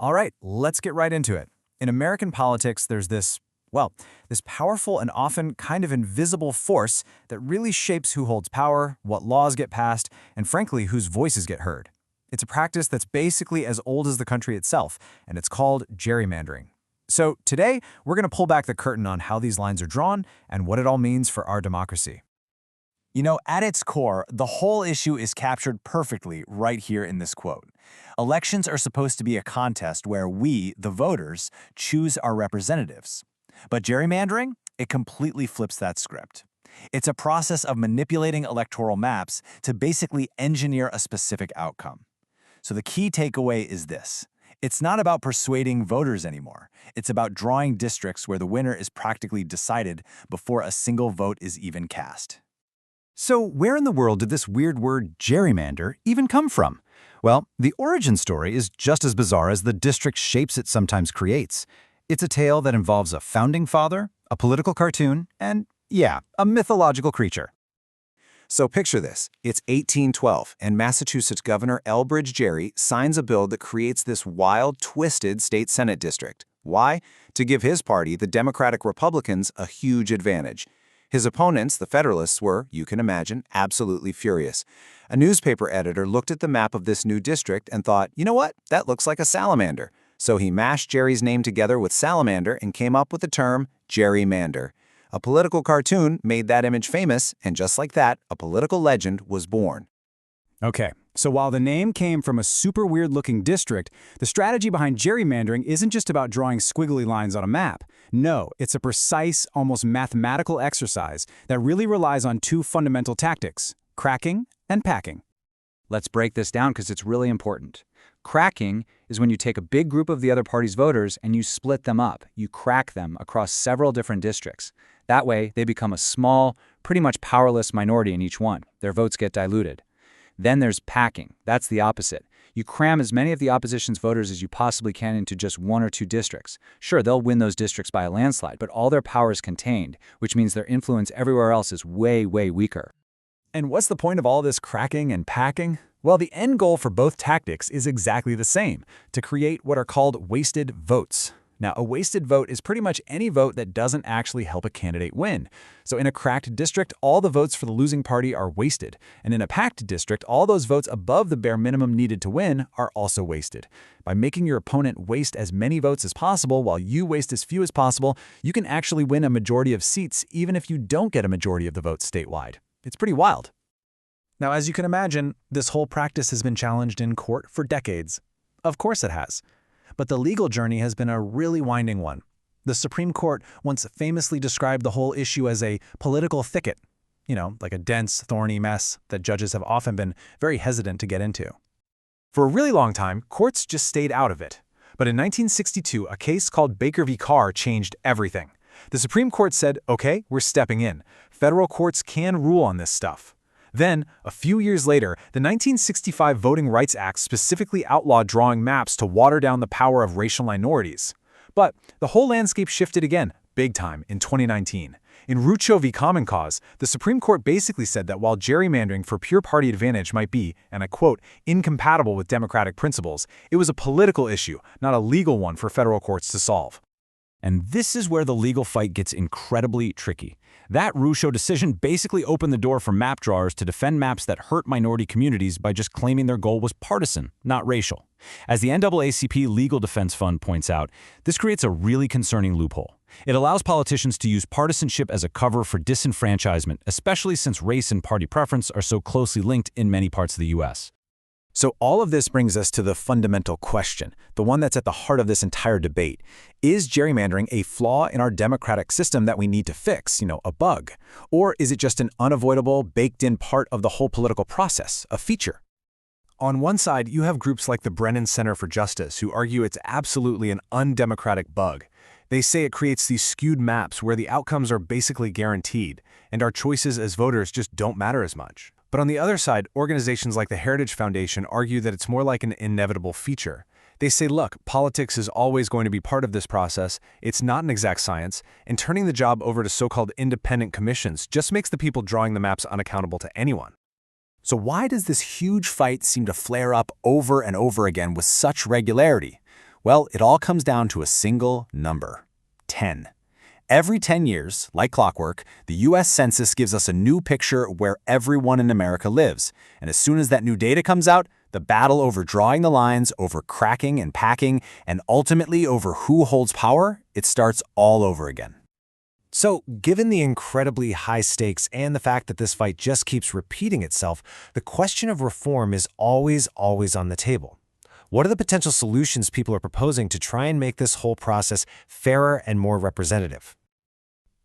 All right, let's get right into it. In American politics, there's this powerful and often kind of invisible force that really shapes who holds power, what laws get passed, and frankly, whose voices get heard. It's a practice that's basically as old as the country itself, and it's called gerrymandering. So today, we're going to pull back the curtain on how these lines are drawn and what it all means for our democracy. At its core, the whole issue is captured perfectly right here in this quote. Elections are supposed to be a contest where we, the voters, choose our representatives. But gerrymandering, it completely flips that script. It's a process of manipulating electoral maps to basically engineer a specific outcome. So the key takeaway is this. It's not about persuading voters anymore. It's about drawing districts where the winner is practically decided before a single vote is even cast. So where in the world did this weird word gerrymander even come from? Well, the origin story is just as bizarre as the district shapes it sometimes creates. It's a tale that involves a founding father, a political cartoon, and, yeah, a mythological creature. So picture this. It's 1812, and Massachusetts Governor Elbridge Gerry signs a bill that creates this wild, twisted state Senate district. Why? To give his party, the Democratic Republicans, a huge advantage. His opponents, the Federalists, were, you can imagine, absolutely furious. A newspaper editor looked at the map of this new district and thought, you know what? That looks like a salamander. So he mashed Gerry's name together with salamander and came up with the term gerrymander. A political cartoon made that image famous, and just like that, a political legend was born. Okay, so while the name came from a super weird-looking district, the strategy behind gerrymandering isn't just about drawing squiggly lines on a map. No, it's a precise, almost mathematical exercise that really relies on two fundamental tactics: cracking and packing. Let's break this down because it's really important. Cracking is when you take a big group of the other party's voters and you split them up. You crack them across several different districts. That way, they become a small, pretty much powerless minority in each one. Their votes get diluted. Then there's packing. That's the opposite. You cram as many of the opposition's voters as you possibly can into just one or two districts. Sure, they'll win those districts by a landslide, but all their power is contained, which means their influence everywhere else is way, way weaker. And what's the point of all this cracking and packing? Well, the end goal for both tactics is exactly the same: to create what are called wasted votes. Now, a wasted vote is pretty much any vote that doesn't actually help a candidate win. So in a cracked district, all the votes for the losing party are wasted. And in a packed district, all those votes above the bare minimum needed to win are also wasted. By making your opponent waste as many votes as possible while you waste as few as possible, you can actually win a majority of seats even if you don't get a majority of the votes statewide. It's pretty wild. Now, as you can imagine, this whole practice has been challenged in court for decades. Of course it has. But the legal journey has been a really winding one. The Supreme Court once famously described the whole issue as a political thicket, like a dense, thorny mess that judges have often been very hesitant to get into. For a really long time, courts just stayed out of it. But in 1962, a case called Baker v. Carr changed everything. The Supreme Court said, okay, we're stepping in. Federal courts can rule on this stuff. Then, a few years later, the 1965 Voting Rights Act specifically outlawed drawing maps to water down the power of racial minorities. But the whole landscape shifted again, big time, in 2019. In Rucho v. Common Cause, the Supreme Court basically said that while gerrymandering for pure party advantage might be, and I quote, incompatible with democratic principles, it was a political issue, not a legal one for federal courts to solve. And this is where the legal fight gets incredibly tricky. That Rucho decision basically opened the door for map drawers to defend maps that hurt minority communities by just claiming their goal was partisan, not racial. As the NAACP Legal Defense Fund points out, this creates a really concerning loophole. It allows politicians to use partisanship as a cover for disenfranchisement, especially since race and party preference are so closely linked in many parts of the U.S. So all of this brings us to the fundamental question, the one that's at the heart of this entire debate. Is gerrymandering a flaw in our democratic system that we need to fix, a bug? Or is it just an unavoidable, baked-in part of the whole political process, a feature? On one side, you have groups like the Brennan Center for Justice who argue it's absolutely an undemocratic bug. They say it creates these skewed maps where the outcomes are basically guaranteed, and our choices as voters just don't matter as much. But on the other side, organizations like the Heritage Foundation argue that it's more like an inevitable feature. They say, look, politics is always going to be part of this process, it's not an exact science, and turning the job over to so-called independent commissions just makes the people drawing the maps unaccountable to anyone. So why does this huge fight seem to flare up over and over again with such regularity? Well, it all comes down to a single number: 10. Every 10 years, like clockwork, the U.S. Census gives us a new picture where everyone in America lives. And as soon as that new data comes out, the battle over drawing the lines, over cracking and packing, and ultimately over who holds power, it starts all over again. So, given the incredibly high stakes and the fact that this fight just keeps repeating itself, the question of reform is always on the table. What are the potential solutions people are proposing to try and make this whole process fairer and more representative?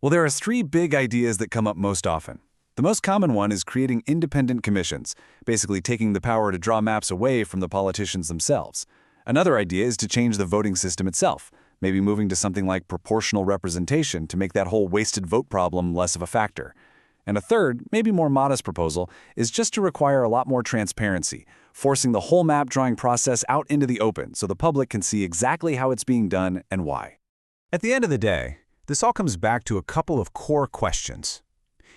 Well, there are three big ideas that come up most often. The most common one is creating independent commissions, basically taking the power to draw maps away from the politicians themselves. Another idea is to change the voting system itself, maybe moving to something like proportional representation to make that whole wasted vote problem less of a factor. And a third, maybe more modest proposal, is just to require a lot more transparency, forcing the whole map drawing process out into the open so the public can see exactly how it's being done and why. At the end of the day, this all comes back to a couple of core questions.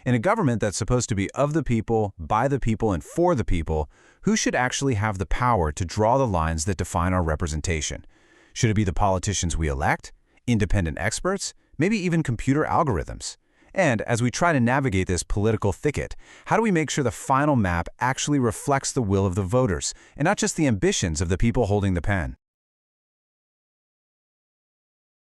In a government that's supposed to be of the people, by the people, and for the people, who should actually have the power to draw the lines that define our representation? Should it be the politicians we elect, independent experts, maybe even computer algorithms? And as we try to navigate this political thicket, how do we make sure the final map actually reflects the will of the voters and not just the ambitions of the people holding the pen?